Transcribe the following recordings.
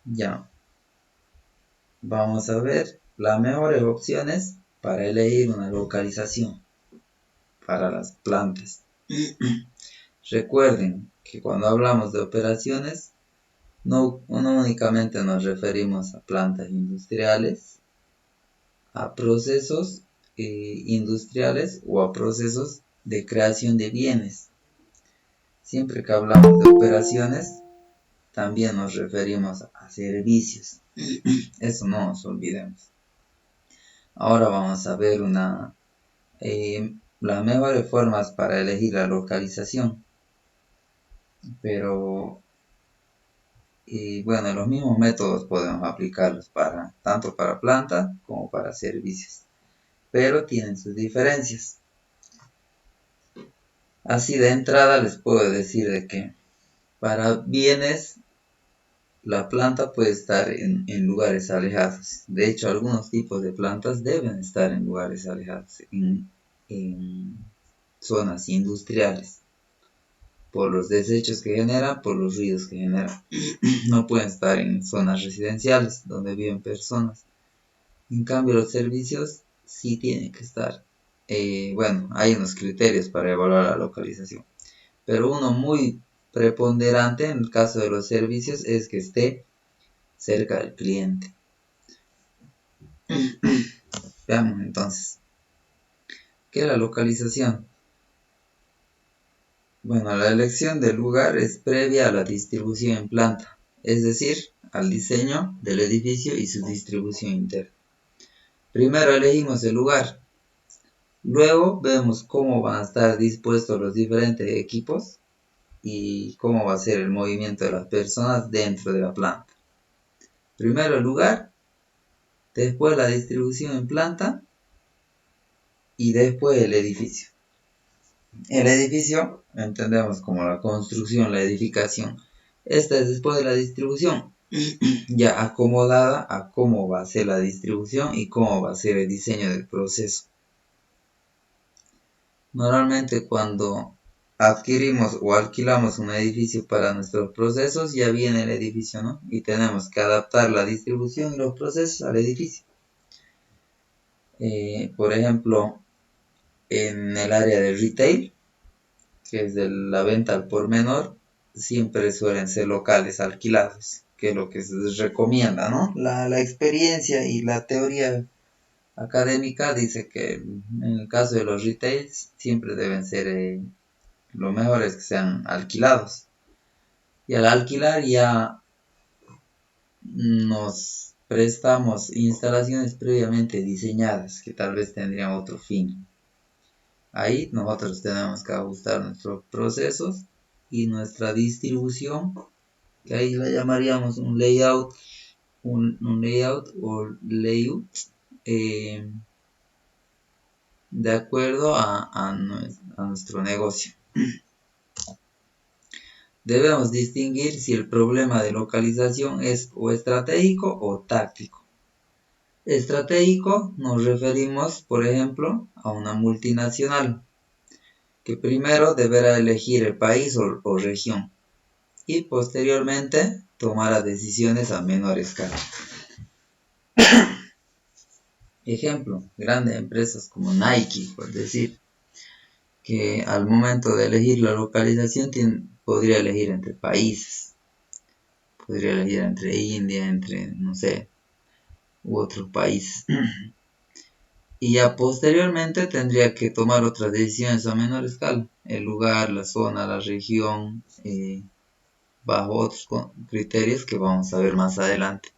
Ya, vamos a ver las mejores opciones para elegir una localización para las plantas. Recuerden que cuando hablamos de operaciones, no únicamente nos referimos a plantas industriales, a procesos industriales o a procesos de creación de bienes. Siempre que hablamos de operaciones, también nos referimos a servicios. Eso no nos olvidemos. Ahora vamos a ver las mejores formas para elegir la localización. Pero bueno, los mismos métodos podemos aplicarlos tanto para plantas como para servicios. Pero tienen sus diferencias. Así de entrada les puedo decir de que para bienes la planta puede estar en lugares alejados. De hecho, algunos tipos de plantas deben estar en lugares alejados, en zonas industriales, por los desechos que generan, por los ruidos que generan. No pueden estar en zonas residenciales donde viven personas. En cambio, los servicios sí tienen que estar. Bueno, hay unos criterios para evaluar la localización, pero uno muy preponderante en el caso de los servicios es que esté cerca del cliente. Veamos entonces, ¿qué es la localización? Bueno, la elección del lugar es previa a la distribución en planta, es decir, al diseño del edificio y su distribución interna. Primero elegimos el lugar, luego vemos cómo van a estar dispuestos los diferentes equipos y cómo va a ser el movimiento de las personas dentro de la planta. Primero el lugar, después la distribución en planta y después el edificio. El edificio entendemos como la construcción, la edificación. Esta es después de la distribución, ya acomodada a cómo va a ser la distribución y cómo va a ser el diseño del proceso. Normalmente cuando adquirimos o alquilamos un edificio para nuestros procesos, ya viene el edificio, ¿no? Y tenemos que adaptar la distribución y los procesos al edificio. Por ejemplo, en el área de retail, que es de la venta al por menor, siempre suelen ser locales alquilados, que es lo que se les recomienda, ¿no? La experiencia y la teoría académica dice que en el caso de los retails siempre deben ser, lo mejor es que sean alquilados. Y al alquilar ya nos prestamos instalaciones previamente diseñadas que tal vez tendrían otro fin. Ahí nosotros tenemos que ajustar nuestros procesos y nuestra distribución, que ahí la llamaríamos un layout, un layout o layout, de acuerdo a nuestro negocio. Debemos distinguir si el problema de localización es o estratégico o táctico. Estratégico nos referimos, por ejemplo, a una multinacional, que primero deberá elegir el país o región y posteriormente tomará decisiones a menor escala. Ejemplo, grandes empresas como Nike, por decir, que al momento de elegir la localización podría elegir entre países, podría elegir entre India, entre, no sé, u otros países. Y ya posteriormente tendría que tomar otras decisiones a menor escala, el lugar, la zona, la región, bajo otros criterios que vamos a ver más adelante.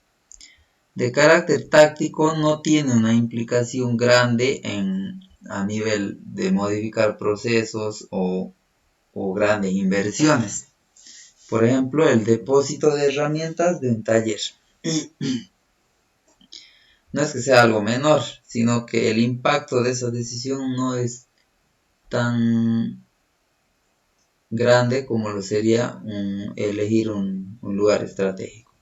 De carácter táctico, no tiene una implicación grande a nivel de modificar procesos o grandes inversiones. Por ejemplo, el depósito de herramientas de un taller. No es que sea algo menor, sino que el impacto de esa decisión no es tan grande como lo sería elegir un lugar estratégico.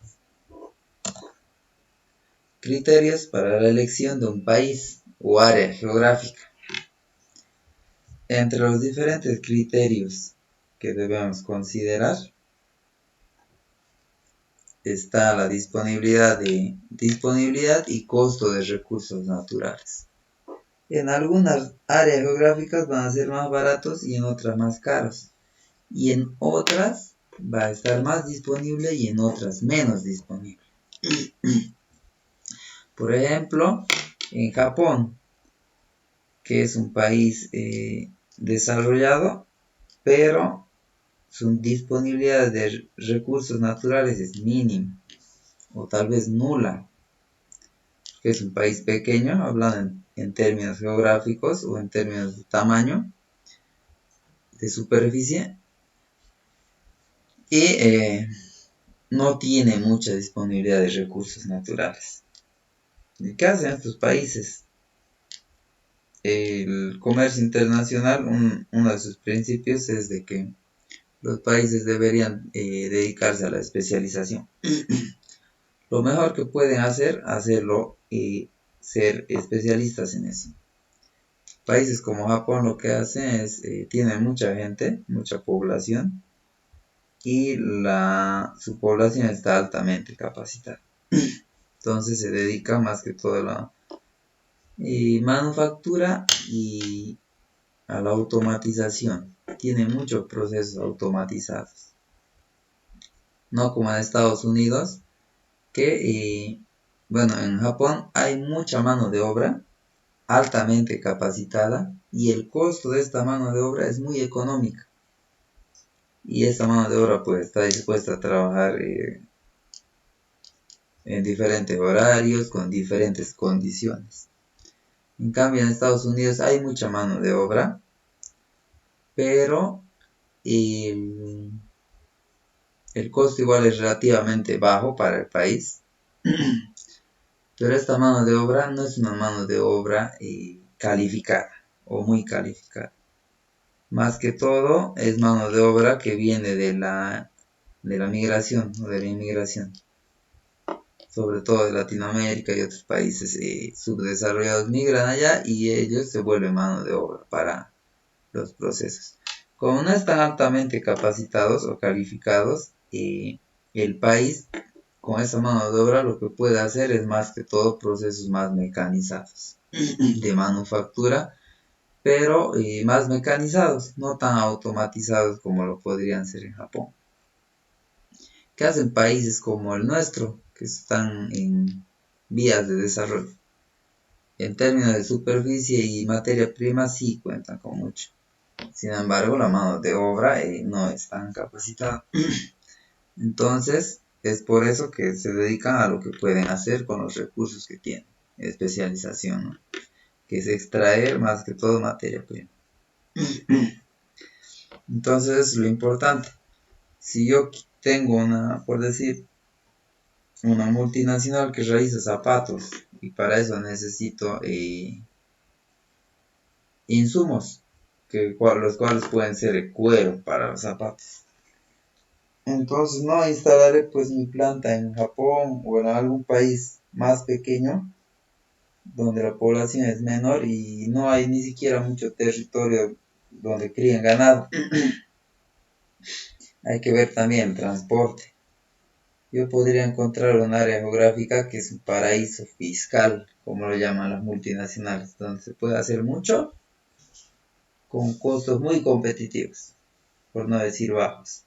Criterios para la elección de un país o área geográfica. Entre los diferentes criterios que debemos considerar está la disponibilidad y costo de recursos naturales. En algunas áreas geográficas van a ser más baratos y en otras más caros. Y en otras va a estar más disponible y en otras menos disponible. Por ejemplo, en Japón, que es un país desarrollado, pero su disponibilidad de recursos naturales es mínima o tal vez nula, que es un país pequeño, hablando en términos geográficos o en términos de tamaño, de superficie, y no tiene mucha disponibilidad de recursos naturales. ¿Y qué hacen estos países? El comercio internacional, uno de sus principios es de que los países deberían dedicarse a la especialización. Lo mejor que pueden hacerlo y ser especialistas en eso. Países como Japón lo que hacen es, tienen mucha gente, mucha población, y su población está altamente capacitada. Entonces se dedica más que todo a la manufactura y a la automatización. Tiene muchos procesos automatizados. No como en Estados Unidos, que, en Japón hay mucha mano de obra altamente capacitada y el costo de esta mano de obra es muy económica. Y esta mano de obra pues está dispuesta a trabajar en diferentes horarios, con diferentes condiciones. En cambio, en Estados Unidos hay mucha mano de obra, pero el costo igual es relativamente bajo para el país. Pero esta mano de obra no es una mano de obra calificada o muy calificada. Más que todo es mano de obra que viene de la migración o de la inmigración, sobre todo de Latinoamérica y otros países subdesarrollados migran allá y ellos se vuelven mano de obra para los procesos. Como no están altamente capacitados o calificados, el país con esa mano de obra lo que puede hacer es más que todo procesos más mecanizados de manufactura, pero más mecanizados, no tan automatizados como lo podrían ser en Japón. ¿Qué hacen países como el nuestro, que están en vías de desarrollo? En términos de superficie y materia prima sí cuentan con mucho. Sin embargo, la mano de obra no es tan capacitada. Entonces, es por eso que se dedican a lo que pueden hacer con los recursos que tienen. Especialización, ¿no? Que es extraer más que todo materia prima. Entonces, lo importante, si yo tengo por decir, una multinacional que realiza zapatos y para eso necesito insumos, los cuales pueden ser el cuero para los zapatos. Entonces no instalaré pues mi planta en Japón o en algún país más pequeño donde la población es menor y no hay ni siquiera mucho territorio donde críen ganado. Hay que ver también el transporte. Yo podría encontrar un área geográfica que es un paraíso fiscal, como lo llaman las multinacionales, donde se puede hacer mucho con costos muy competitivos, por no decir bajos.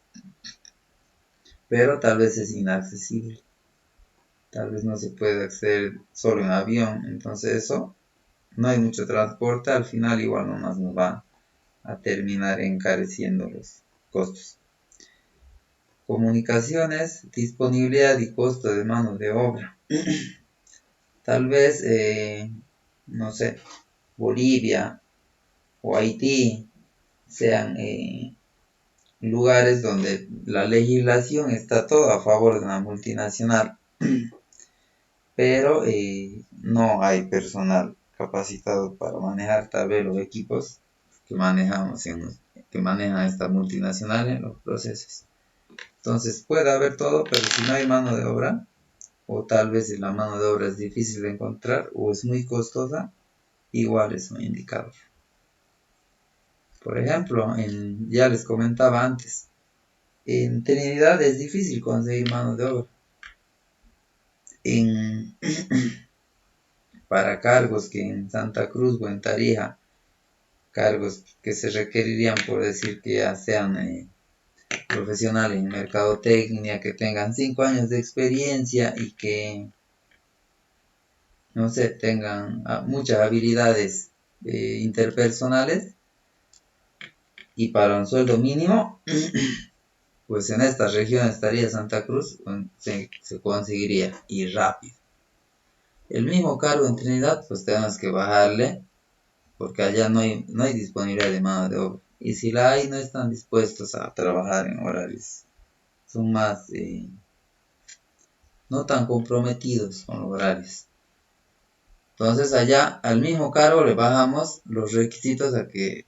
Pero tal vez es inaccesible. Tal vez no se puede acceder solo en avión. Entonces eso, no hay mucho transporte. Al final igual nomás nos va a terminar encareciendo los costos. Comunicaciones, disponibilidad y costo de mano de obra. Tal vez, no sé, Bolivia o Haití sean lugares donde la legislación está todo a favor de una multinacional, pero no hay personal capacitado para manejar tal vez los equipos que que manejan esta multinacional en los procesos. Entonces puede haber todo, pero si no hay mano de obra, o tal vez si la mano de obra es difícil de encontrar o es muy costosa, igual es un indicador. Por ejemplo, ya les comentaba antes, en Trinidad es difícil conseguir mano de obra. en, para cargos que en Santa Cruz o en Tarija, cargos que se requerirían por decir que ya sean profesionales en mercadotecnia, que tengan 5 años de experiencia y que, no sé, tengan muchas habilidades interpersonales y para un sueldo mínimo, pues en esta región estaría Santa Cruz, se conseguiría y rápido. El mismo cargo en Trinidad, pues tenemos que bajarle porque allá no hay disponibilidad de mano de obra. Y si la hay, no están dispuestos a trabajar en horarios. Son más, no tan comprometidos con los horarios. Entonces allá al mismo cargo le bajamos los requisitos a que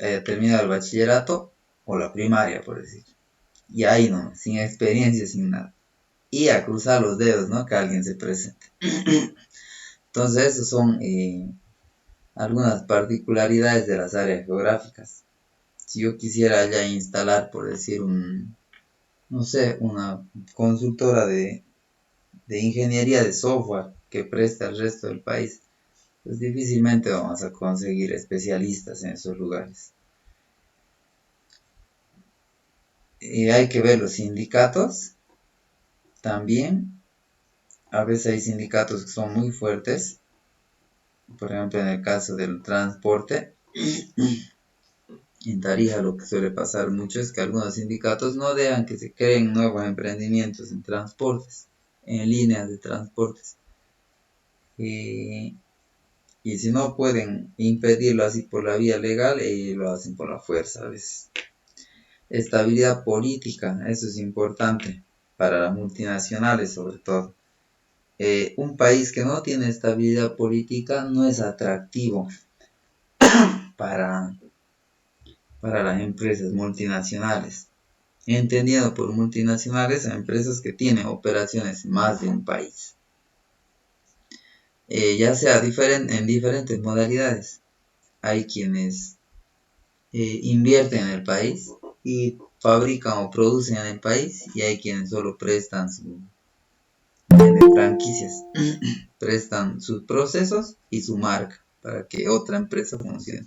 haya terminado el bachillerato o la primaria, por decir. Y ahí no, sin experiencia, sin nada. Y a cruzar los dedos, ¿no? Que alguien se presente. Entonces, esos son algunas particularidades de las áreas geográficas. Si yo quisiera ya instalar, por decir, no sé, una consultora de ingeniería de software que presta al resto del país, pues difícilmente vamos a conseguir especialistas en esos lugares. Hay que ver los sindicatos también. A veces hay sindicatos que son muy fuertes. Por ejemplo, en el caso del transporte, en Tarija lo que suele pasar mucho es que algunos sindicatos no dejan que se creen nuevos emprendimientos en transportes, en líneas de transportes. Y si no pueden impedirlo así por la vía legal, lo hacen por la fuerza a veces. Estabilidad política, eso es importante para las multinacionales sobre todo. Un país que no tiene estabilidad política no es atractivo para las empresas multinacionales. Entendiendo por multinacionales a empresas que tienen operaciones en más de un país. Ya sea en diferentes modalidades. Hay quienes invierten en el país y fabrican o producen en el país y hay quienes solo prestan franquicias, prestan sus procesos y su marca para que otra empresa funcione.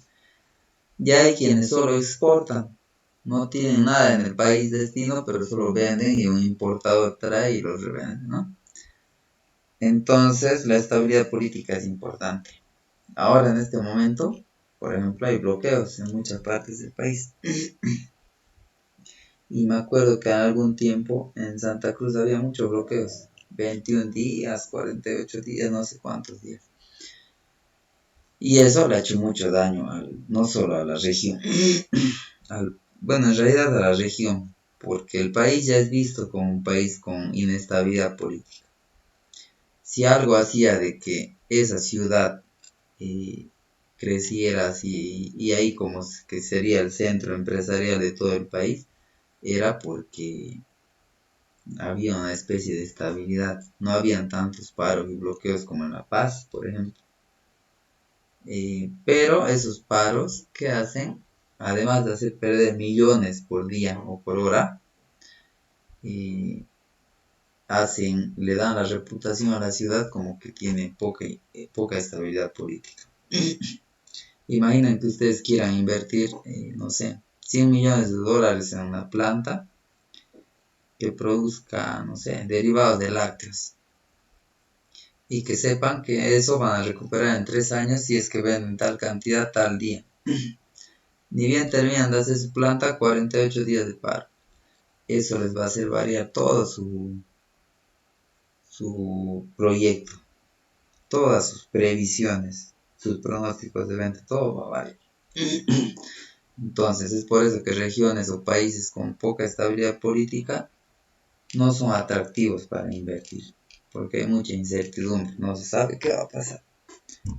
Ya hay quienes solo exportan, no tienen nada en el país destino, pero solo venden y un importador trae y los revende, ¿no? Entonces la estabilidad política es importante. Ahora en este momento, por ejemplo, hay bloqueos en muchas partes del país. Y me acuerdo que en algún tiempo en Santa Cruz había muchos bloqueos. 21 días, 48 días, no sé cuántos días. Y eso le ha hecho mucho daño, no solo a la región, bueno, en realidad a la región, porque el país ya es visto como un país con inestabilidad política. Si algo hacía de que esa ciudad creciera así y ahí como que sería el centro empresarial de todo el país, era porque había una especie de estabilidad, no habían tantos paros y bloqueos como en La Paz, por ejemplo. Pero esos paros que hacen, además de hacer perder millones por día o por hora, le dan la reputación a la ciudad como que tiene poca estabilidad política. Imaginen que ustedes quieran invertir, no sé, 100 millones de dólares en una planta que produzca, no sé, derivados de lácteos. Y que sepan que eso van a recuperar en 3 años si es que venden tal cantidad tal día. Ni bien terminan de hacer su planta, 48 días de paro. Eso les va a hacer variar todo su proyecto, todas sus previsiones, sus pronósticos de venta, todo va a variar. Entonces es por eso que regiones o países con poca estabilidad política no son atractivos para invertir, porque hay mucha incertidumbre, no se sabe qué va a pasar.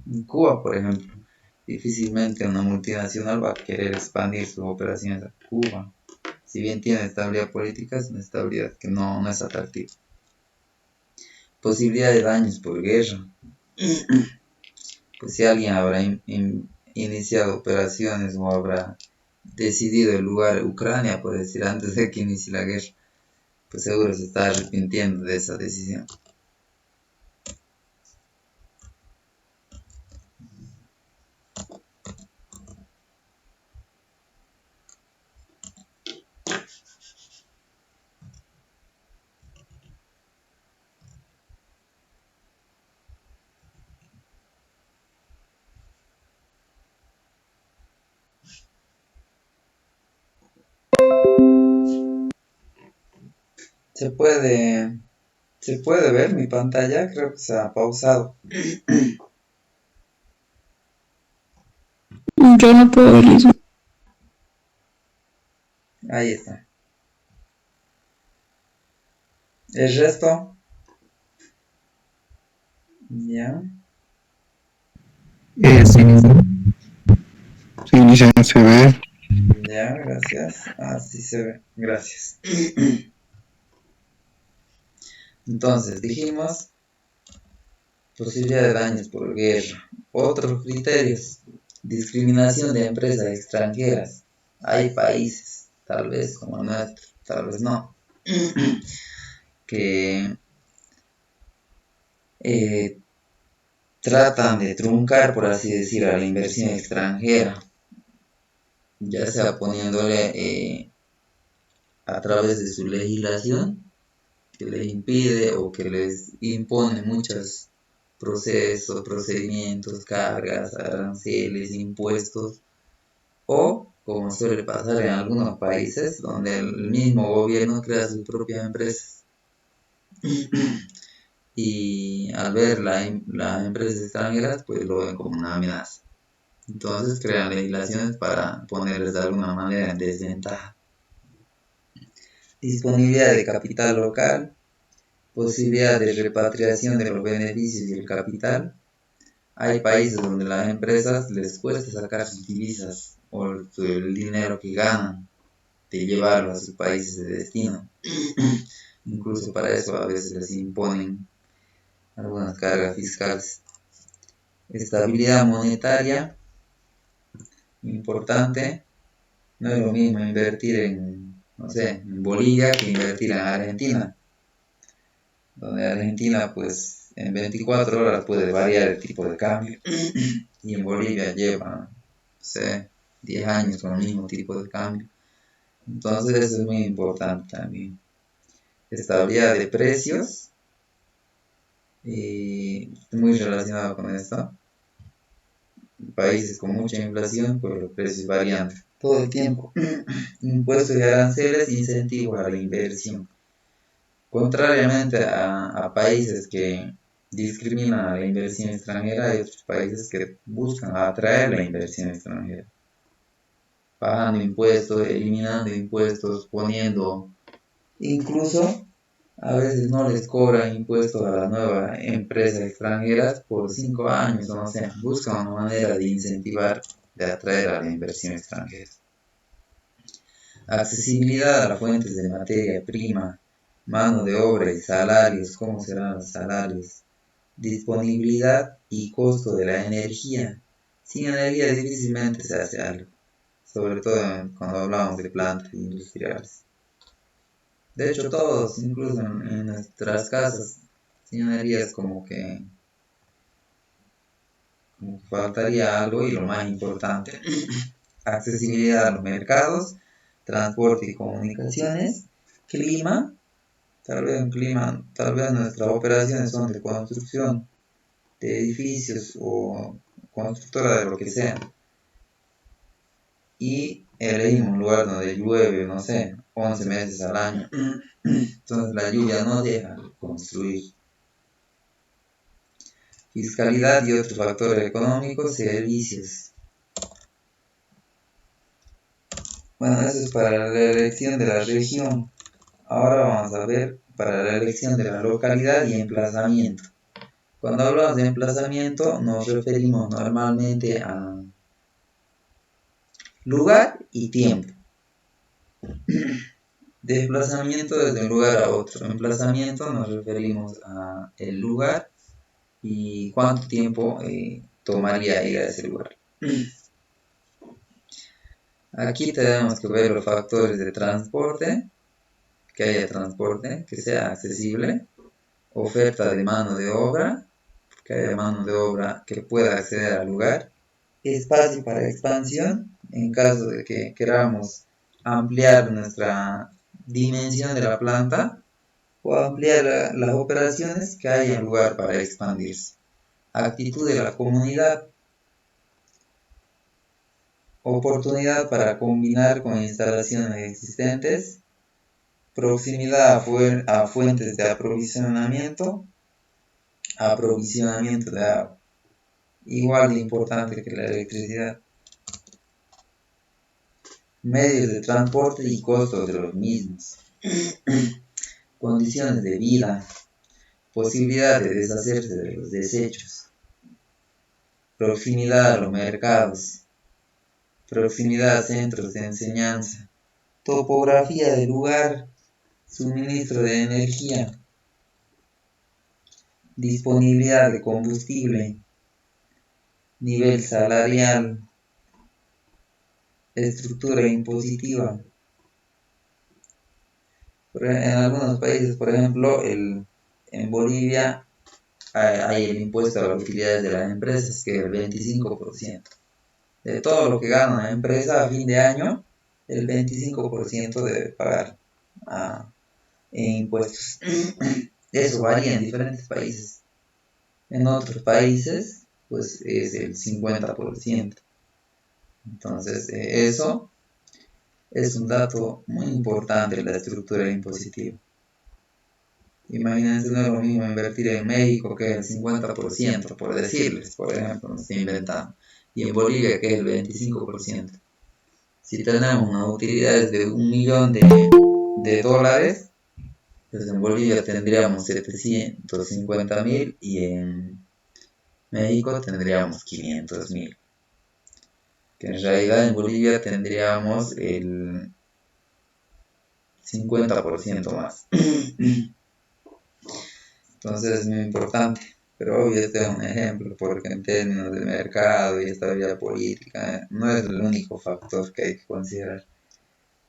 En Cuba, por ejemplo, difícilmente una multinacional va a querer expandir sus operaciones a Cuba. Si bien tiene estabilidad política, es una estabilidad que no es atractiva. Posibilidad de daños por guerra. Pues si alguien habrá iniciado operaciones o habrá decidido el lugar Ucrania, por decir, antes de que inicie la guerra, pues seguro se está arrepintiendo de esa decisión. ¿Se puede, ¿Se puede ver mi pantalla? Creo que se ha pausado. Yo no puedo ver eso. Ahí está. El resto, ya, Sí, sí, se ve. ya, gracias. Así se ve, gracias. Entonces, dijimos posibilidad de daños por guerra. Otros criterios, discriminación de empresas extranjeras. Hay países, tal vez como nuestro, tal vez no, que eh, tratan de truncar, por así decir, a la inversión extranjera, ya sea poniéndole a través de su legislación que les impide o que les impone muchos procesos, procedimientos, cargas, aranceles, impuestos, o como suele pasar en algunos países donde el mismo gobierno crea sus propias empresas y al ver las empresas extranjeras pues lo ven como una amenaza. Entonces crean legislaciones para ponerles de alguna manera en desventaja. Disponibilidad de capital local, posibilidad de repatriación de los beneficios y el capital. Hay países donde las empresas les cuesta sacar sus divisas o el dinero que ganan de llevarlo a sus países de destino. Incluso para eso a veces les imponen algunas cargas fiscales. Estabilidad monetaria, importante. No es lo mismo invertir en, no sé, en Bolivia que invertir en Argentina, donde Argentina pues en 24 horas puede variar el tipo de cambio y en Bolivia lleva, no sé, 10 años con el mismo tipo de cambio. Entonces eso es muy importante también. Estabilidad de precios, muy relacionado con esto. Países con mucha inflación, pues los precios varían todo el tiempo. Impuestos y aranceles, incentivos a la inversión. Contrariamente a países que discriminan a la inversión extranjera, hay otros países que buscan atraer la inversión extranjera, bajando impuestos, eliminando impuestos, poniendo, incluso a veces no les cobran impuestos a las nuevas empresas extranjeras por 5 años, o no sé, buscan una manera de incentivar, de atraer a la inversión extranjera. Accesibilidad a las fuentes de materia prima, mano de obra y salarios, ¿cómo serán los salarios? Disponibilidad y costo de la energía. Sin energía difícilmente se hace algo, sobre todo cuando hablamos de plantas industriales. De hecho, todos, incluso en nuestras casas, sin energía es como que faltaría algo y lo más importante, accesibilidad a los mercados, transporte y comunicaciones, clima, tal vez nuestras operaciones son de construcción de edificios o constructora de lo que sea y elegimos un lugar donde llueve, no sé, 11 meses al año. Entonces la lluvia no deja construir. Fiscalidad y otros factores económicos, servicios. Bueno, eso es para la elección de la región. Ahora vamos a ver para la elección de la localidad y emplazamiento. Cuando hablamos de emplazamiento nos referimos normalmente a lugar y tiempo. Desplazamiento desde un lugar a otro. Emplazamiento nos referimos a el lugar y cuánto tiempo tomaría ir a ese lugar. Aquí tenemos que ver los factores de transporte, que haya transporte, que sea accesible, oferta de mano de obra, que haya mano de obra que pueda acceder al lugar, espacio para expansión, en caso de que queramos ampliar nuestra dimensión de la planta o ampliar las operaciones, que haya lugar para expandirse. Actitud de la comunidad, oportunidad para combinar con instalaciones existentes, proximidad a fuentes de aprovisionamiento de agua, igual de importante que la electricidad, medios de transporte y costos de los mismos, condiciones de vida, posibilidad de deshacerse de los desechos, proximidad a los mercados, proximidad a centros de enseñanza, topografía del lugar, suministro de energía, disponibilidad de combustible, nivel salarial, estructura impositiva. En algunos países, por ejemplo, en Bolivia hay el impuesto a las utilidades de las empresas, que es el 25%. De todo lo que gana una empresa a fin de año, el 25% debe pagar en impuestos. Eso varía en diferentes países. En otros países, pues es el 50%. Entonces, eso es un dato muy importante en la estructura impositiva. Imagínense, no es lo mismo invertir en México, que es el 50%, por decirles, por ejemplo, no estoy inventando, y en Bolivia, que es el 25%. Si tenemos unas utilidades de 1 millón de dólares, pues en Bolivia tendríamos 750.000 y en México tendríamos 500.000. Que en realidad en Bolivia tendríamos el 50% más. Entonces es muy importante. Pero obvio, este es un ejemplo, porque en términos de mercado y estabilidad política, no es el único factor que hay que considerar.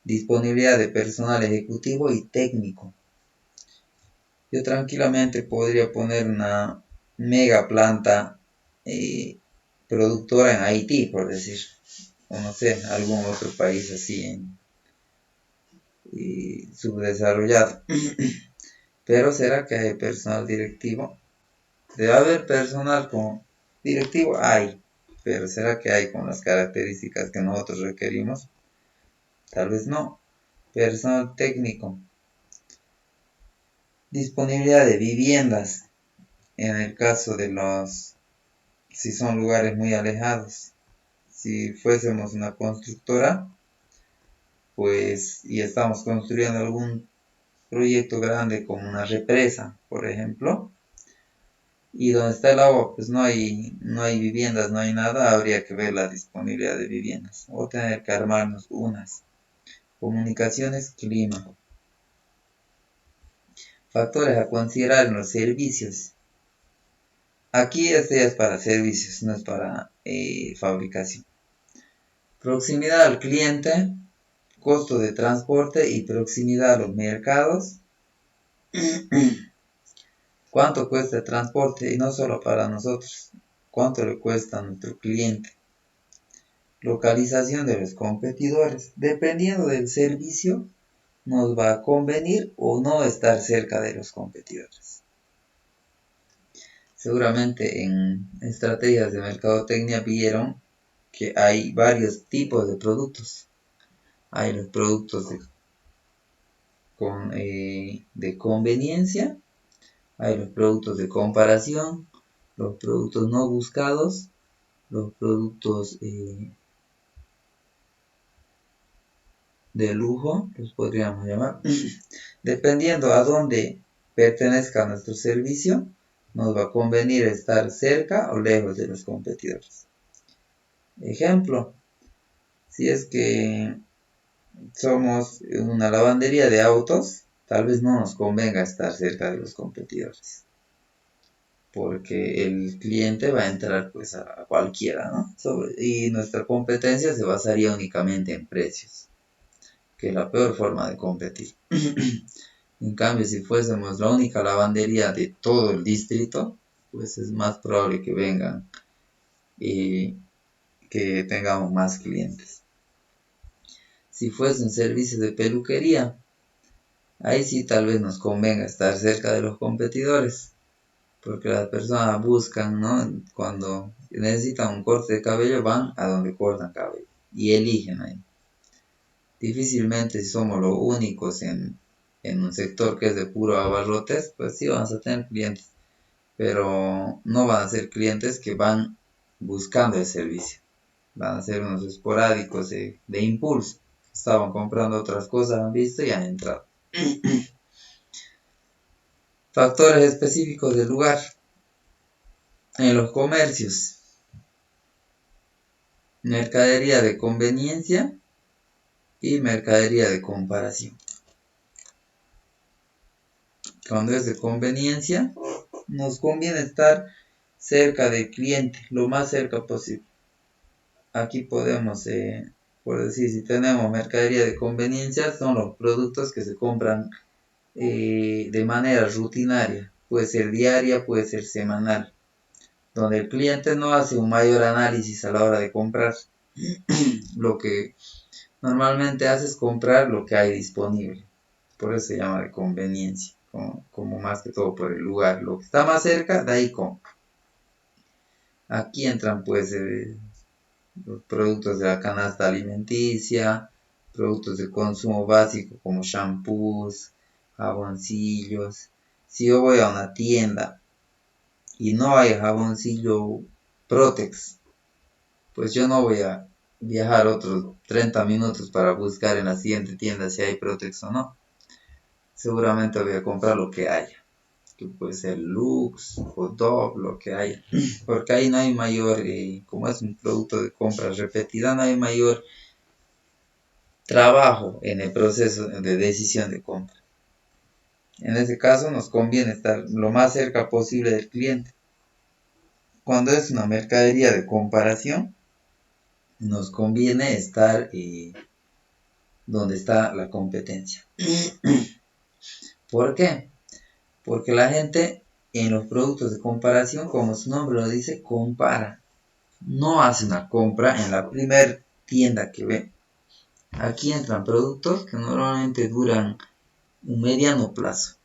Disponibilidad de personal ejecutivo y técnico. Yo tranquilamente podría poner una mega planta productora en Haití, por decir, o no sé, algún otro país así subdesarrollado. Pero ¿será que hay personal directivo? Debe haber personal con directivo, hay, pero ¿será que hay con las características que nosotros requerimos? Tal vez no. Personal técnico. Disponibilidad de viviendas en el caso de si son lugares muy alejados. Si fuésemos una constructora, pues, y estamos construyendo algún proyecto grande como una represa, por ejemplo, y donde está el agua, pues no hay viviendas, no hay nada, habría que ver la disponibilidad de viviendas, o tener que armarnos unas. Comunicaciones, clima. Factores a considerar en los servicios. Aquí este es para servicios, no es para fabricación. Proximidad al cliente, costo de transporte y proximidad a los mercados. ¿Cuánto cuesta el transporte? Y no solo para nosotros, ¿cuánto le cuesta a nuestro cliente? Localización de los competidores. Dependiendo del servicio, nos va a convenir o no estar cerca de los competidores. Seguramente en estrategias de mercadotecnia vieron que hay varios tipos de productos. Hay los productos de conveniencia, hay los productos de comparación, los productos no buscados, los productos de lujo, los podríamos llamar. Dependiendo a dónde pertenezca nuestro servicio, nos va a convenir estar cerca o lejos de los competidores. Ejemplo, si es que somos una lavandería de autos, tal vez no nos convenga estar cerca de los competidores, porque el cliente va a entrar pues a cualquiera, ¿no? Y nuestra competencia se basaría únicamente en precios, que es la peor forma de competir. En cambio, si fuésemos la única lavandería de todo el distrito, pues es más probable que vengan y que tengamos más clientes. Si fuese un servicio de peluquería, ahí sí tal vez nos convenga estar cerca de los competidores, porque las personas buscan, ¿no? Cuando necesitan un corte de cabello, van a donde cortan cabello y eligen ahí. Difícilmente si somos los únicos en en un sector que es de puro abarrotes, pues sí vamos a tener clientes, pero no van a ser clientes que van buscando el servicio, van a ser unos esporádicos de impulso, estaban comprando otras cosas, han visto y han entrado. Factores específicos del lugar. En los comercios, mercadería de conveniencia y mercadería de comparación. Cuando es de conveniencia, nos conviene estar cerca del cliente, lo más cerca posible. Aquí podemos, por decir, si tenemos mercadería de conveniencia, son los productos que se compran de manera rutinaria. Puede ser diaria, puede ser semanal. Donde el cliente no hace un mayor análisis a la hora de comprar. Lo que normalmente hace es comprar lo que hay disponible. Por eso se llama de conveniencia. Como más que todo por el lugar. Lo que está más cerca, de ahí compra. Aquí entran pues los productos de la canasta alimenticia, productos de consumo básico como shampoos, jaboncillos. Si yo voy a una tienda y no hay jaboncillo Protex, pues yo no voy a viajar otros 30 minutos para buscar en la siguiente tienda si hay Protex o no. Seguramente voy a comprar lo que haya, que puede ser Lux o Dove, lo que haya, porque ahí no hay mayor, como es un producto de compra repetida, no hay mayor trabajo en el proceso de decisión de compra. En este caso nos conviene estar lo más cerca posible del cliente. Cuando es una mercadería de comparación, nos conviene estar donde está la competencia. ¿Por qué? Porque la gente en los productos de comparación, como su nombre lo dice, compara. No hace una compra en la primera tienda que ve. Aquí entran productos que normalmente duran un mediano plazo.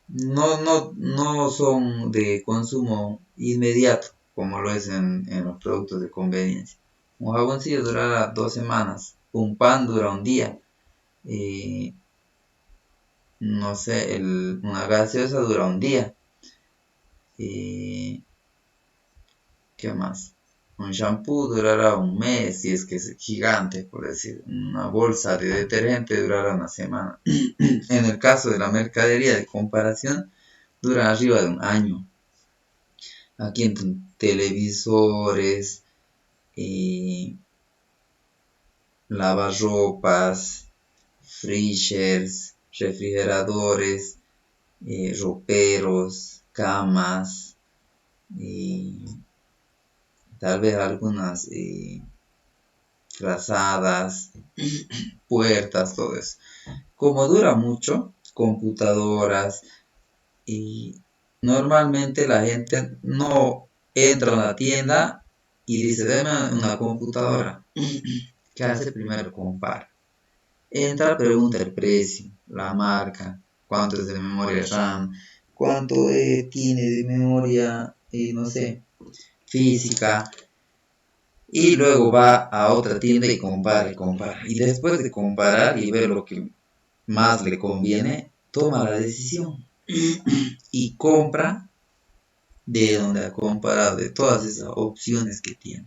No son de consumo inmediato, como lo es en los productos de conveniencia. Un jaboncillo durará 2 semanas, un pan dura un día, no sé, una gaseosa dura un día. ¿Qué más? Un shampoo durará un mes, si es que es gigante, por decir. Una bolsa de detergente durará una semana. En el caso de la mercadería de comparación, dura arriba de un año. Aquí entran televisores, lavarropas, freezers, refrigeradores, roperos, camas, tal vez algunas frazadas, puertas, todo eso. Como dura mucho, computadoras, y normalmente la gente no entra a la tienda y dice, deme una computadora. ¿Qué hace? Primero compara. Entra, pregunta el precio, la marca, cuánto es de memoria RAM, cuánto tiene de memoria, no sé, física. Y luego va a otra tienda y compara. Y después de comparar y ver lo que más le conviene, toma la decisión y compra de donde ha comparado, de todas esas opciones que tiene.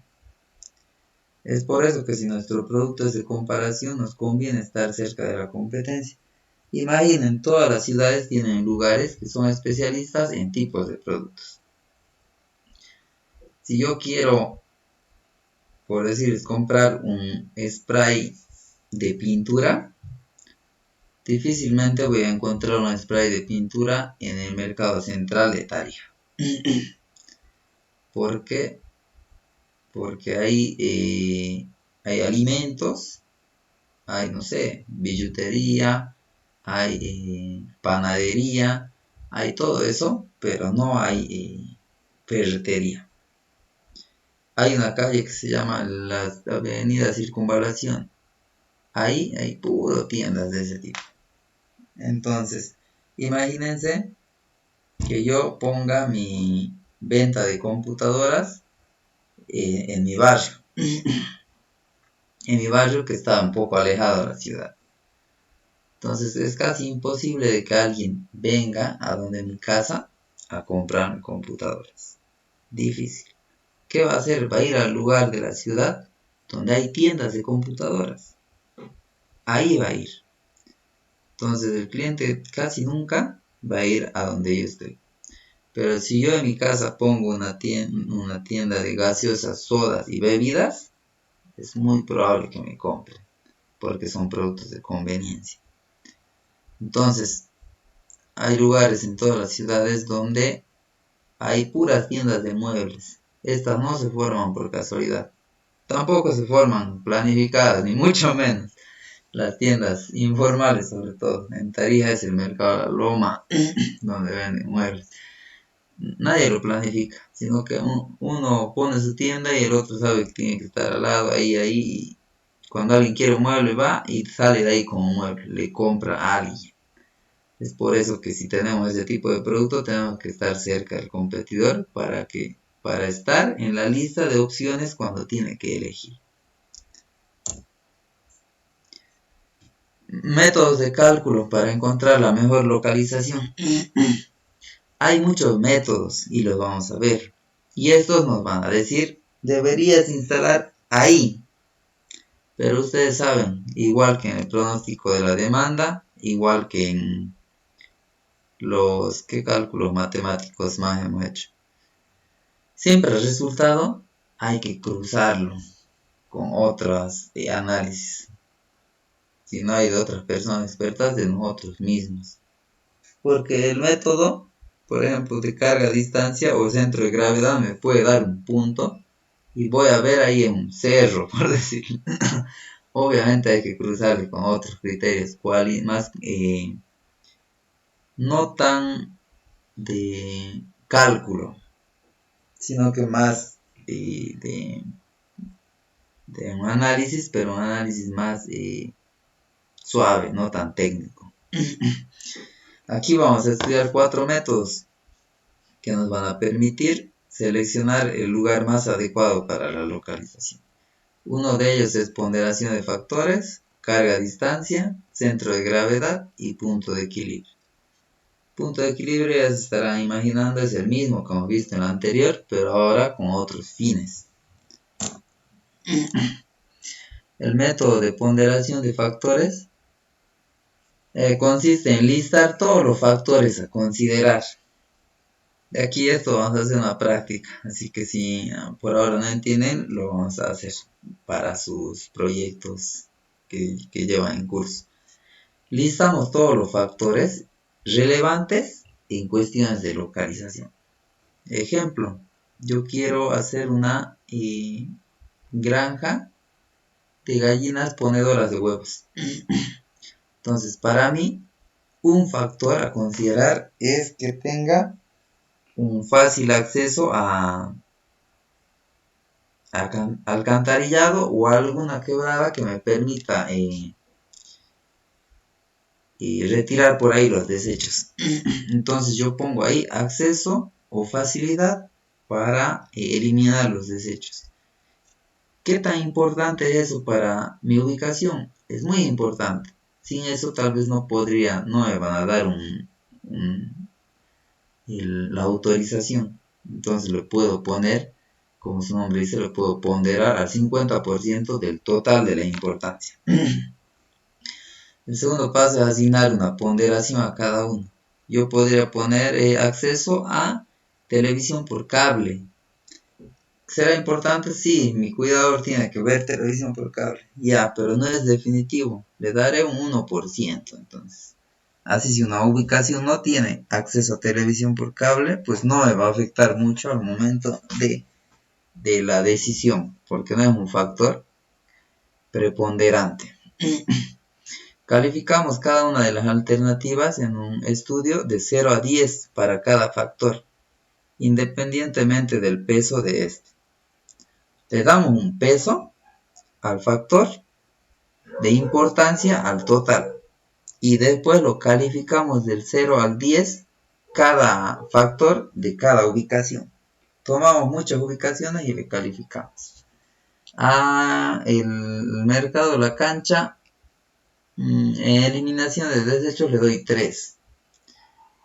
Es por eso que si nuestro producto es de comparación, nos conviene estar cerca de la competencia. Imaginen, todas las ciudades tienen lugares que son especialistas en tipos de productos. Si yo quiero, por decir, comprar un spray de pintura, difícilmente voy a encontrar un spray de pintura en el mercado central de Tarija. ¿Por qué? Porque hay alimentos, hay, no sé, billutería, hay panadería, hay todo eso, pero no hay ferretería. Hay una calle que se llama la Avenida Circunvalación. Ahí hay puro tiendas de ese tipo. Entonces, imagínense que yo ponga mi venta de computadoras en mi barrio. En mi barrio que está un poco alejado de la ciudad. Entonces es casi imposible de que alguien venga a donde mi casa a comprar computadoras. Difícil. ¿Qué va a hacer? Va a ir al lugar de la ciudad donde hay tiendas de computadoras. Ahí va a ir. Entonces el cliente casi nunca va a ir a donde yo estoy. Pero si yo en mi casa pongo una tienda de gaseosas, sodas y bebidas, es muy probable que me compren, porque son productos de conveniencia. Entonces, hay lugares en todas las ciudades donde hay puras tiendas de muebles. Estas no se forman por casualidad. Tampoco se forman planificadas, ni mucho menos. Las tiendas informales, sobre todo. En Tarija es el mercado de la Loma, donde venden muebles. Nadie lo planifica, sino que uno pone su tienda y el otro sabe que tiene que estar al lado, ahí. Y cuando alguien quiere un mueble va y sale de ahí con un mueble, le compra a alguien. Es por eso que si tenemos ese tipo de producto tenemos que estar cerca del competidor para estar en la lista de opciones cuando tiene que elegir. Métodos de cálculo para encontrar la mejor localización. Hay muchos métodos y los vamos a ver. Y estos nos van a decir, deberías instalar ahí. Pero ustedes saben, igual que en el pronóstico de la demanda, igual que en ¿qué cálculos matemáticos más hemos hecho? Siempre el resultado hay que cruzarlo con otros análisis. Si no hay de otras personas expertas, de nosotros mismos. Porque el método, por ejemplo, de carga a distancia o centro de gravedad me puede dar un punto y voy a ver ahí en un cerro, por decirlo. Obviamente hay que cruzarle con otros criterios, más no tan de cálculo, sino que más de un análisis, pero un análisis más suave, no tan técnico. Aquí vamos a estudiar 4 métodos que nos van a permitir seleccionar el lugar más adecuado para la localización. Uno de ellos es ponderación de factores, carga a distancia, centro de gravedad y punto de equilibrio. Punto de equilibrio ya se estarán imaginando es el mismo que hemos visto en la anterior, pero ahora con otros fines. El método de ponderación de factores consiste en listar todos los factores a considerar. De aquí esto vamos a hacer una práctica, así que si por ahora no entienden, lo vamos a hacer para sus proyectos que llevan en curso. Listamos todos los factores relevantes en cuestiones de localización. Ejemplo, yo quiero hacer una granja de gallinas ponedoras de huevos. Entonces, para mí, un factor a considerar es que tenga un fácil acceso a alcantarillado o alguna quebrada que me permita retirar por ahí los desechos. Entonces yo pongo ahí acceso o facilidad para eliminar los desechos. ¿Qué tan importante es eso para mi ubicación? Es muy importante. Sin eso tal vez no me van a dar la autorización. Entonces le puedo poner, como su nombre dice, le puedo ponderar al 50% del total de la importancia. El segundo paso es asignar una ponderación a cada uno. Yo podría poner acceso a televisión por cable. ¿Será importante? Sí, mi cuidador tiene que ver televisión por cable. Ya, pero no es definitivo. Le daré un 1%, entonces. Así si una ubicación no tiene acceso a televisión por cable, pues no me va a afectar mucho al momento de la decisión, porque no es un factor preponderante. Calificamos cada una de las alternativas en un estudio de 0 a 10 para cada factor, independientemente del peso de este. Le damos un peso al factor de importancia al total y después lo calificamos del 0 al 10 cada factor de cada ubicación. Tomamos muchas ubicaciones y le calificamos. El mercado, la cancha, En eliminación de desechos le doy 3.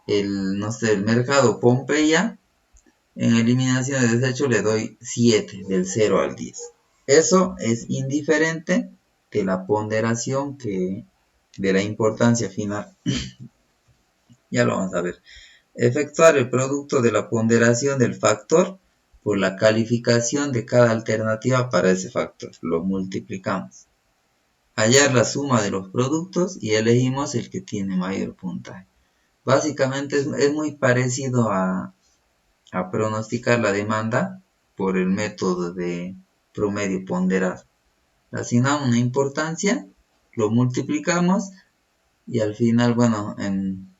El mercado Pompeya, en eliminación de desechos le doy 7, del 0 al 10. Eso es indiferente de la ponderación de la importancia final. Ya lo vamos a ver. Efectuar el producto de la ponderación del factor por la calificación de cada alternativa para ese factor. Lo multiplicamos. Hallar la suma de los productos y elegimos el que tiene mayor puntaje. Básicamente es muy parecido a pronosticar la demanda por el método de promedio ponderado. Le asignamos una importancia, lo multiplicamos y al final, bueno, en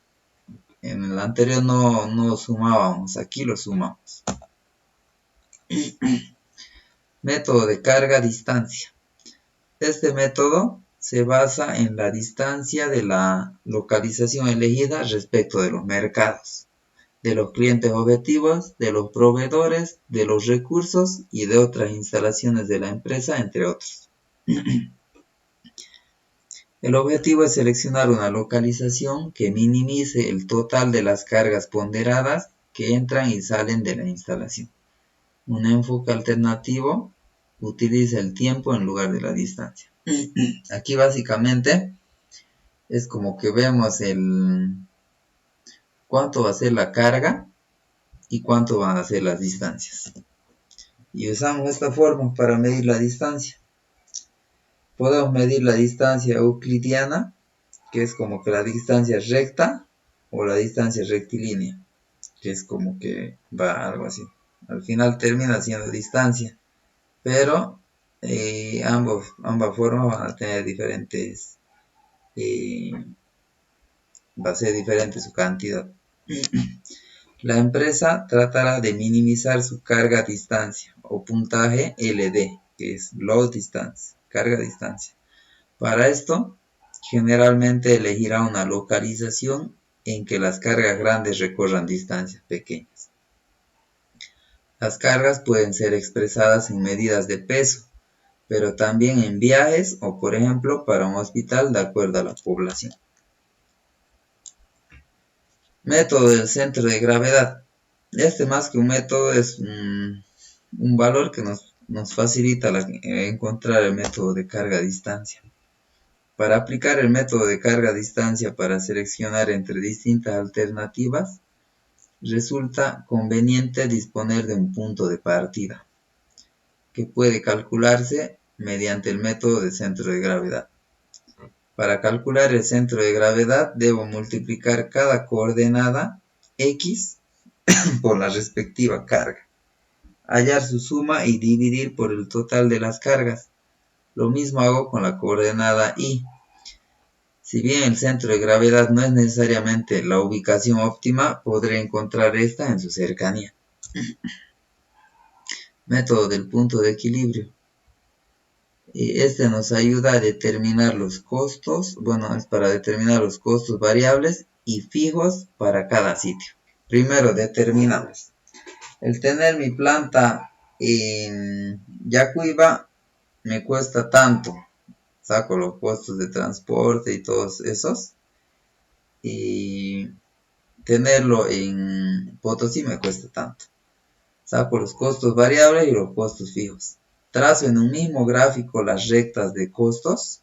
el anterior no sumábamos, aquí lo sumamos. Método de carga-distancia. Este método se basa en la distancia de la localización elegida respecto de los mercados, de los clientes objetivos, de los proveedores, de los recursos y de otras instalaciones de la empresa, entre otros. El objetivo es seleccionar una localización que minimice el total de las cargas ponderadas que entran y salen de la instalación. Un enfoque alternativo utiliza el tiempo en lugar de la distancia. Aquí básicamente es como que vemos cuánto va a ser la carga y cuánto van a ser las distancias. Y usamos esta forma para medir la distancia. Podemos medir la distancia euclidiana, que es como que la distancia recta, o la distancia rectilínea, que es como que va algo así. Al final termina siendo distancia, pero ambas formas van a tener diferentes, va a ser diferente su cantidad. La empresa tratará de minimizar su carga a distancia o puntaje LD, que es Load Distance, carga a distancia. Para esto, generalmente elegirá una localización en que las cargas grandes recorran distancias pequeñas. Las cargas pueden ser expresadas en medidas de peso, pero también en viajes o, por ejemplo, para un hospital de acuerdo a la población. Método del centro de gravedad. Este, más que un método, es un valor que nos facilita encontrar el método de carga a distancia. Para aplicar el método de carga a distancia para seleccionar entre distintas alternativas, resulta conveniente disponer de un punto de partida, que puede calcularse mediante el método de centro de gravedad. Para calcular el centro de gravedad, debo multiplicar cada coordenada x por la respectiva carga, hallar su suma y dividir por el total de las cargas. Lo mismo hago con la coordenada y. Si bien el centro de gravedad no es necesariamente la ubicación óptima, podré encontrar esta en su cercanía. Método del punto de equilibrio. Este nos ayuda a determinar los costos, es para determinar los costos variables y fijos para cada sitio. Primero determinamos. El tener mi planta en Yacuiba me cuesta tanto. Saco los costos de transporte y todos esos. Y tenerlo en Potosí me cuesta tanto. Saco los costos variables y los costos fijos. Trazo en un mismo gráfico las rectas de costos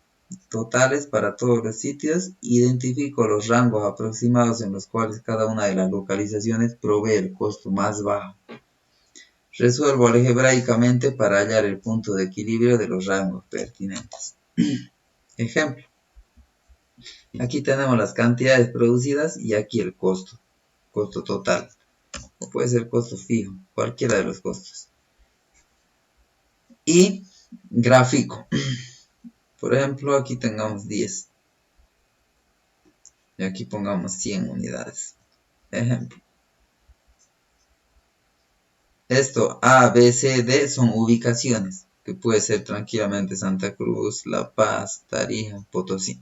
totales para todos los sitios. Identifico los rangos aproximados en los cuales cada una de las localizaciones provee el costo más bajo. Resuelvo algebraicamente para hallar el punto de equilibrio de los rangos pertinentes. Ejemplo. Aquí tenemos las cantidades producidas y aquí el costo total. O puede ser costo fijo, cualquiera de los costos. Y gráfico. Por ejemplo, aquí tengamos 10. Y aquí pongamos 100 unidades. Ejemplo. Esto A, B, C, D son ubicaciones, que puede ser tranquilamente Santa Cruz, La Paz, Tarija, Potosí.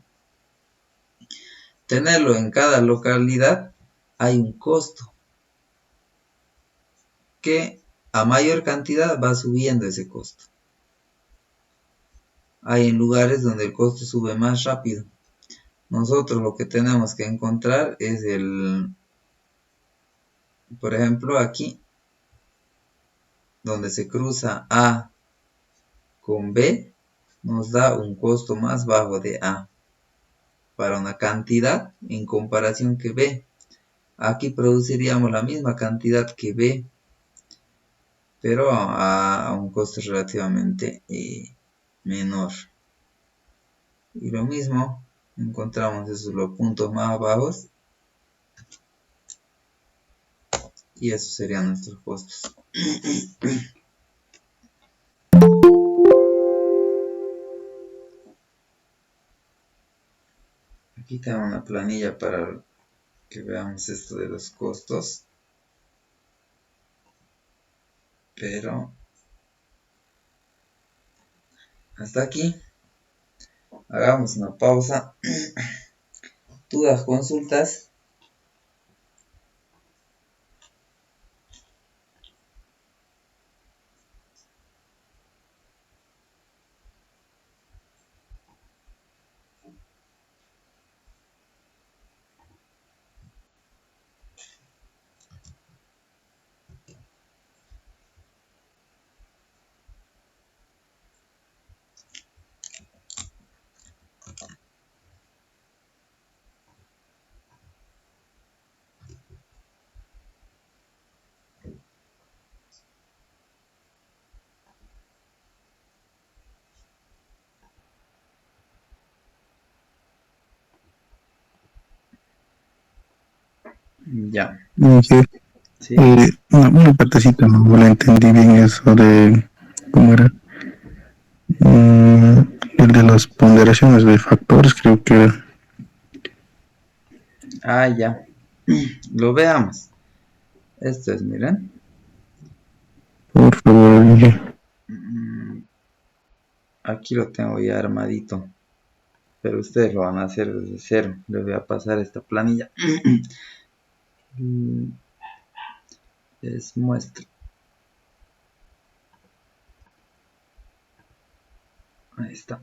Tenerlo en cada localidad hay un costo que a mayor cantidad va subiendo ese costo. Hay en lugares donde el costo sube más rápido. nosotros lo que tenemos que encontrar es por ejemplo, aquí, donde se cruza A con B, nos da un costo más bajo de A para una cantidad en comparación que B. Aquí produciríamos la misma cantidad que B, pero a un costo relativamente menor. Y lo mismo, encontramos esos los puntos más bajos y esos serían nuestros costos. Aquí tengo una planilla para que veamos esto de los costos, pero hasta aquí. Hagamos una pausa. Dudas, consultas. Ya. Sí. ¿Sí? Una partecita no la entendí bien eso de cómo era. El de las ponderaciones de factores, creo que era. Ah, ya. Lo veamos. Esto es, miren. Por favor. Aquí lo tengo ya armadito. Pero ustedes lo van a hacer desde cero. Les voy a pasar esta planilla. Les muestro. Ahí está.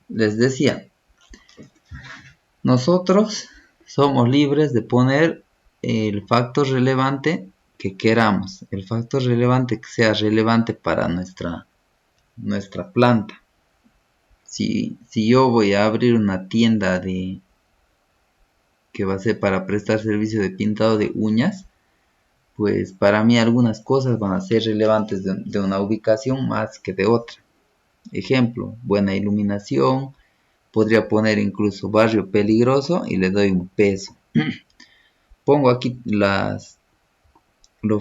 Les decía, nosotros somos libres de poner el factor relevante que queramos. El factor relevante que sea relevante para nuestra planta. Si yo voy a abrir una tienda que va a ser para prestar servicio de pintado de uñas, pues para mí algunas cosas van a ser relevantes de una ubicación más que de otra. Ejemplo, buena iluminación, podría poner incluso barrio peligroso y le doy un peso. Pongo aquí los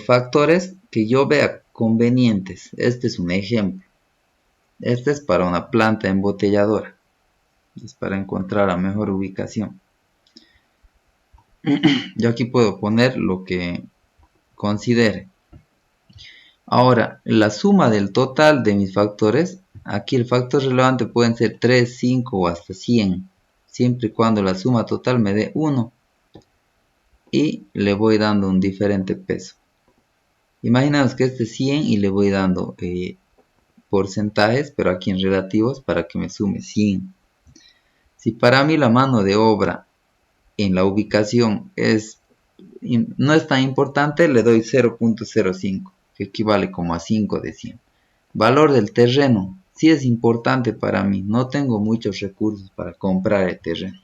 factores que yo vea convenientes. Este es un ejemplo. Este es para una planta embotelladora. Es para encontrar la mejor ubicación. Yo aquí puedo poner lo que considere. Ahora, la suma del total de mis factores, aquí el factor relevante pueden ser 3, 5 o hasta 100, siempre y cuando la suma total me dé 1 y le voy dando un diferente peso. Imaginaos que este es 100 y le voy dando porcentajes, pero aquí en relativos para que me sume 100. Si para mí la mano de obra en la ubicación no es tan importante, le doy 0.05, que equivale como a 5 de 100. Valor del terreno, sí es importante para mí, no tengo muchos recursos para comprar el terreno.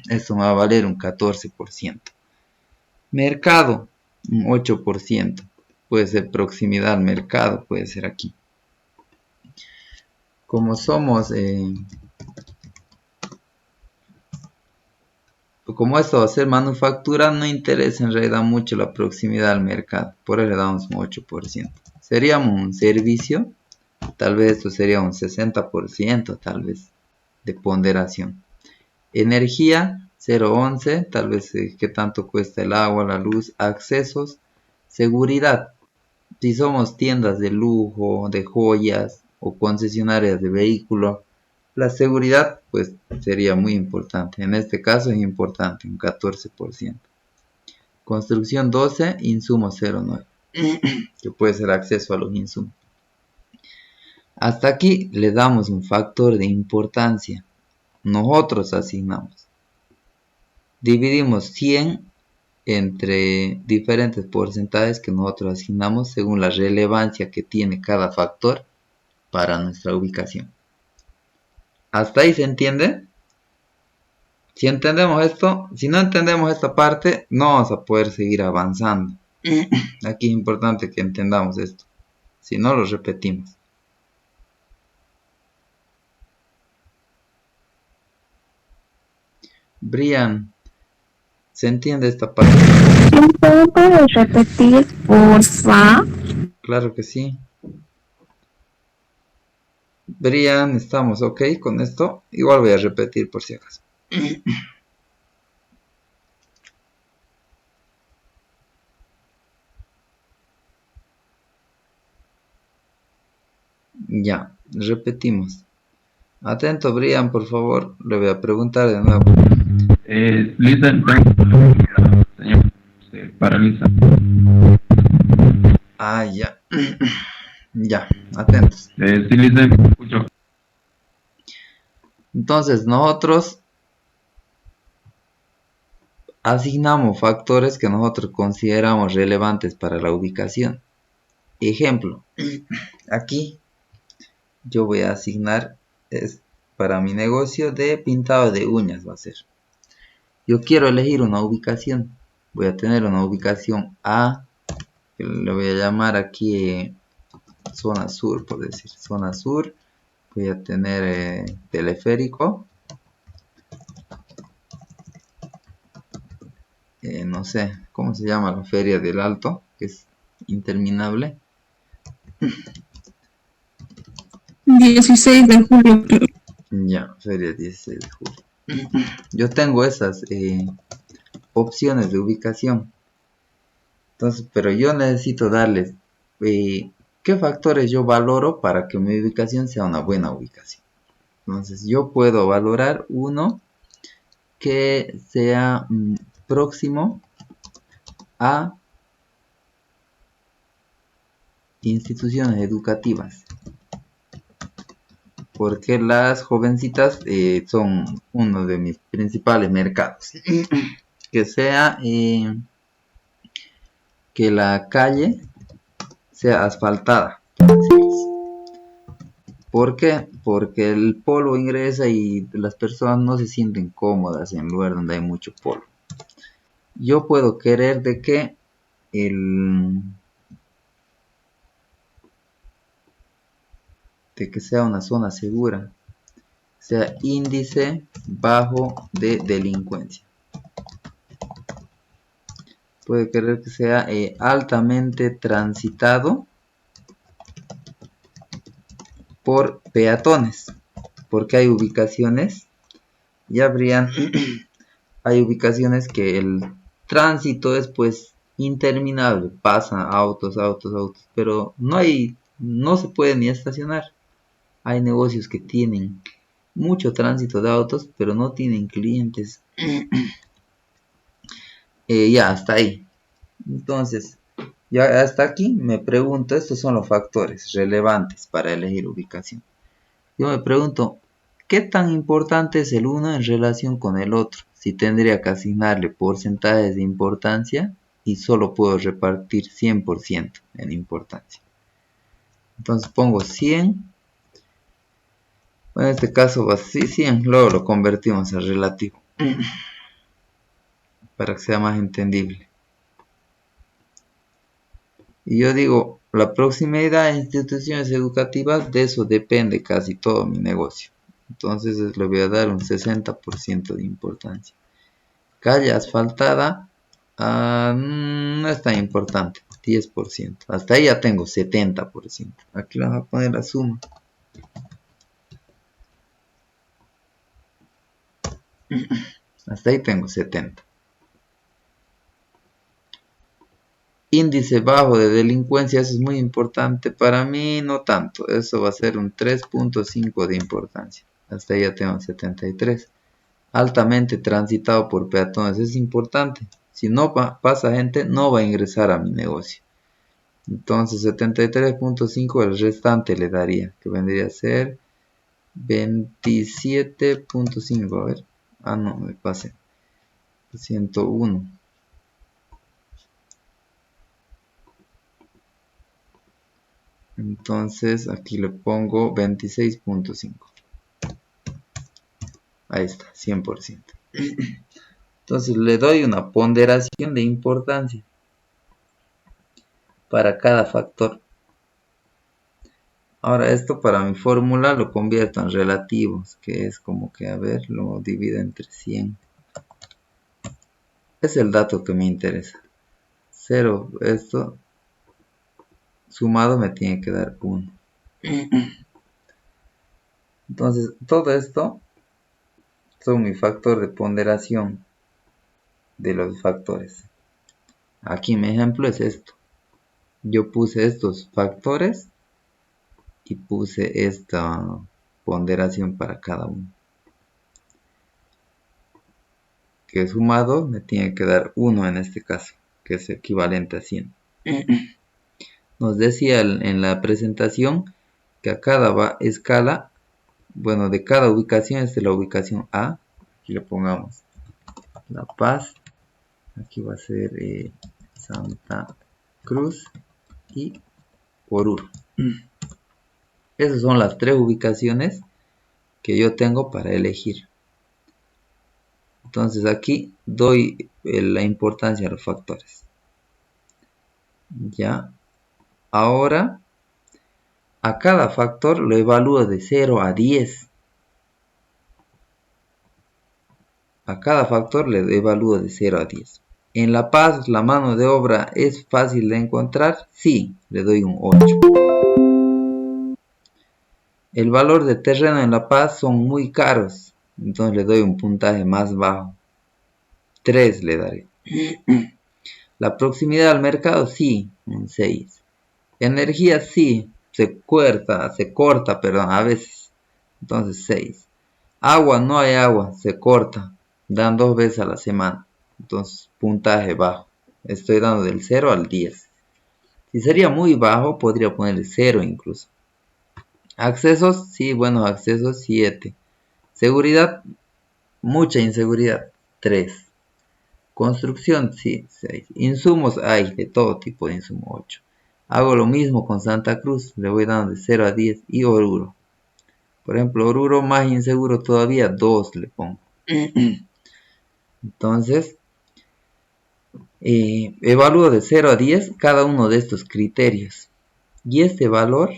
Esto me va a valer un 14%. Mercado, un 8%. Puede ser proximidad al mercado, puede ser aquí. Como como esto va a ser manufactura, no interesa en realidad mucho la proximidad al mercado. Por eso le damos un 8%. Seríamos un servicio, tal vez esto sería un 60%, tal vez, de ponderación. Energía, 0.11, tal vez qué tanto cuesta el agua, la luz, accesos. Seguridad, si somos tiendas de lujo, de joyas o concesionarias de vehículos, la seguridad pues sería muy importante. En este caso es importante, un 14%. Construcción 12, insumo 0.9, que puede ser acceso a los insumos. Hasta aquí le damos un factor de importancia. Nosotros asignamos. Dividimos 100 entre diferentes porcentajes que nosotros asignamos según la relevancia que tiene cada factor para nuestra ubicación. ¿Hasta ahí se entiende? Si entendemos esto, si no entendemos esta parte, no vamos a poder seguir avanzando. Aquí es importante que entendamos esto. Si no, lo repetimos. Brian, ¿se entiende esta parte? ¿Puedes repetir, porfa? Claro que sí. Brian, ¿estamos ok con esto? Igual voy a repetir por si acaso. Ya, repetimos. Atento, Brian, por favor. Le voy a preguntar de nuevo. Lisa, señor, se paraliza. Ah, ya. Ya, atentos. Sí, Lisa, escucho. Entonces, nosotros asignamos factores que nosotros consideramos relevantes para la ubicación. Ejemplo, aquí yo voy a asignar, para mi negocio de pintado de uñas va a ser. Yo quiero elegir una ubicación. Voy a tener una ubicación A, que le voy a llamar aquí zona sur, por decir, zona sur. Voy a tener teleférico. No sé, ¿cómo se llama la feria del Alto? Que es interminable. 16 de julio. Ya, feria 16 de julio. Yo tengo esas opciones de ubicación. Entonces, pero yo necesito darles qué factores yo valoro para que mi ubicación sea una buena ubicación. Entonces, yo puedo valorar uno que sea próximo a instituciones educativas, porque las jovencitas son uno de mis principales mercados. Que sea que la calle sea asfaltada. ¿Por qué? Porque el polvo ingresa y las personas no se sienten cómodas en lugares donde hay mucho polvo. Yo puedo querer de que sea una zona segura, sea índice bajo de delincuencia. Puede querer que sea altamente transitado por peatones, porque hay ubicaciones, ya habrían, hay ubicaciones que el tránsito es pues interminable, pasan autos, pero no se puede ni estacionar. Hay negocios que tienen mucho tránsito de autos, pero no tienen clientes. Ya, hasta ahí. Entonces, ya hasta aquí me pregunto, estos son los factores relevantes para elegir ubicación. Yo me pregunto, ¿qué tan importante es el uno en relación con el otro? Si tendría que asignarle porcentajes de importancia y solo puedo repartir 100% en importancia. Entonces pongo 100. En este caso va así 100, luego lo convertimos a relativo para que sea más entendible. Y yo digo, la proximidad a instituciones educativas, de eso depende casi todo mi negocio. Entonces le voy a dar un 60% de importancia. Calle asfaltada, no es tan importante, 10%. Hasta ahí ya tengo 70%. Aquí vamos a poner la suma. Hasta ahí tengo 70. Índice bajo de delincuencia, eso es muy importante. Para mí no tanto, eso va a ser un 3.5 de importancia. Hasta ahí ya tengo 73. Altamente transitado por peatones, es importante. Si no pasa gente, no va a ingresar a mi negocio. Entonces 73.5 el restante le daría, que vendría a ser 27.5. A ver. Ah, no, me pasé. 101. Entonces aquí le pongo 26.5. Ahí está, 100%. Entonces le doy una ponderación de importancia para cada factor. Ahora esto para mi fórmula lo convierto en relativos, que es como que, a ver, lo divido entre 100. Es el dato que me interesa. 0, esto sumado me tiene que dar 1. Entonces todo esto son mi factor de ponderación de los factores. Aquí mi ejemplo es esto. Yo puse estos factores y puse esta ponderación para cada uno. Que sumado me tiene que dar 1 en este caso, que es equivalente a 100. Nos decía en la presentación que a cada escala, bueno, de cada ubicación, esta es la ubicación A. Aquí le pongamos La Paz. Aquí va a ser Santa Cruz y Oruro. Esas son las 3 ubicaciones que yo tengo para elegir. Entonces aquí doy la importancia a los factores. Ya. Ahora a cada factor lo evalúo de 0 a 10. A cada factor le evalúo de 0 a 10. En La Paz, ¿la mano de obra es fácil de encontrar? Sí, le doy un 8. El valor de terreno en La Paz son muy caros, entonces le doy un puntaje más bajo. 3 le daré. La proximidad al mercado, sí, un 6. Energía, sí, se corta, a veces. Entonces 6. Agua, no hay agua, se corta. Dan 2 veces a la semana. Entonces, puntaje bajo. Estoy dando del 0 al 10. Si sería muy bajo, podría ponerle 0 incluso. Accesos, sí, buenos accesos, 7. Seguridad, mucha inseguridad, 3. Construcción, sí, 6. Insumos, hay de todo tipo de insumos, 8. Hago lo mismo con Santa Cruz, le voy dando de 0 a 10. Y Oruro. Por ejemplo, Oruro más inseguro todavía, 2 le pongo. Entonces, evalúo de 0 a 10 cada uno de estos criterios. Y este valor,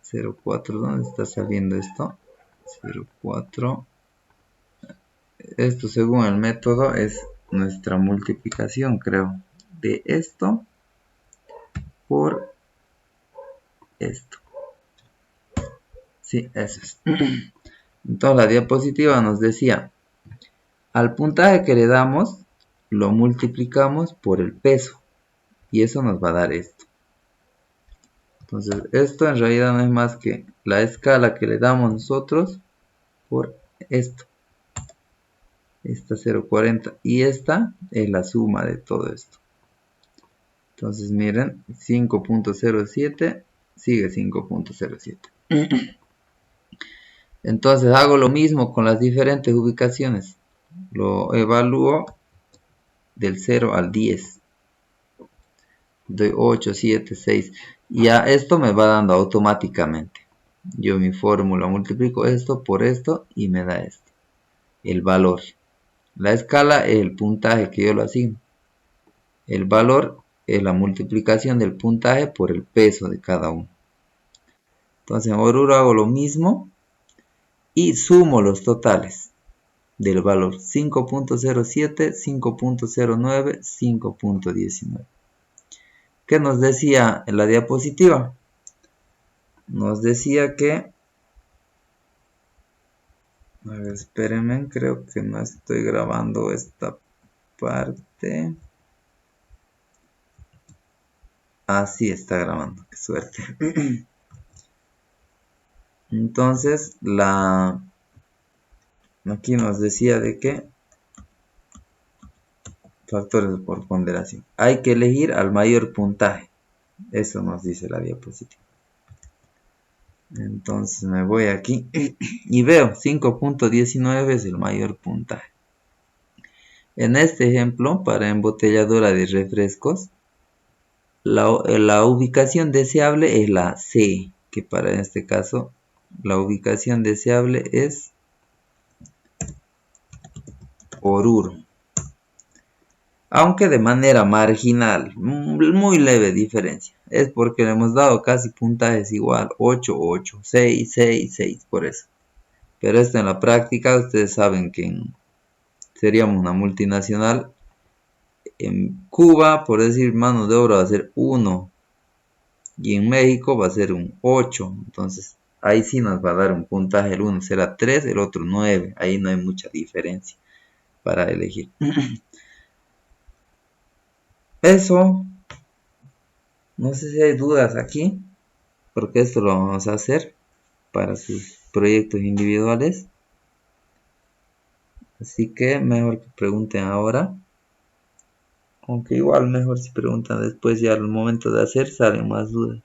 0,4, ¿dónde está saliendo esto? 0,4. Esto según el método es nuestra multiplicación, creo, de esto por esto. Sí, eso es. Entonces la diapositiva nos decía, al puntaje que le damos, lo multiplicamos por el peso. Y eso nos va a dar esto. Entonces esto en realidad no es más que la escala que le damos nosotros por esto. Esta 0,40 y esta es la suma de todo esto. Entonces miren, 5.07 sigue 5.07. Entonces hago lo mismo con las diferentes ubicaciones. Lo evalúo del 0 al 10. Doy 8, 7, 6. Y a esto me va dando automáticamente. Yo mi fórmula multiplico esto por esto y me da esto. El valor. La escala es el puntaje que yo lo asigno. El valor es la multiplicación del puntaje por el peso de cada uno. Entonces en Oruro hago lo mismo y sumo los totales del valor 5.07, 5.09, 5.19. ¿Qué nos decía en la diapositiva? Nos decía que, a ver, espérenme, creo que no estoy grabando esta parte. Ah, sí está grabando, qué suerte. Entonces, aquí nos decía de que factores por ponderación. Hay que elegir al mayor puntaje. Eso nos dice la diapositiva. Entonces me voy aquí y veo 5.19 es el mayor puntaje. En este ejemplo, para embotelladora de refrescos, la ubicación deseable es la C, que para este caso la ubicación deseable es Oruro. Aunque de manera marginal, muy leve diferencia. Es porque le hemos dado casi puntajes igual, 8, 8, 6, 6, 6, por eso. Pero esto en la práctica, ustedes saben que seríamos una multinacional. En Cuba, por decir, mano de obra va a ser 1. Y en México va a ser un 8. Entonces, ahí sí nos va a dar un puntaje. El uno será 3, el otro 9. Ahí no hay mucha diferencia para elegir. Eso. No sé si hay dudas aquí, porque esto lo vamos a hacer para sus proyectos individuales. Así que mejor que pregunten ahora. Aunque igual mejor si preguntan después, ya al momento de hacer salen más dudas.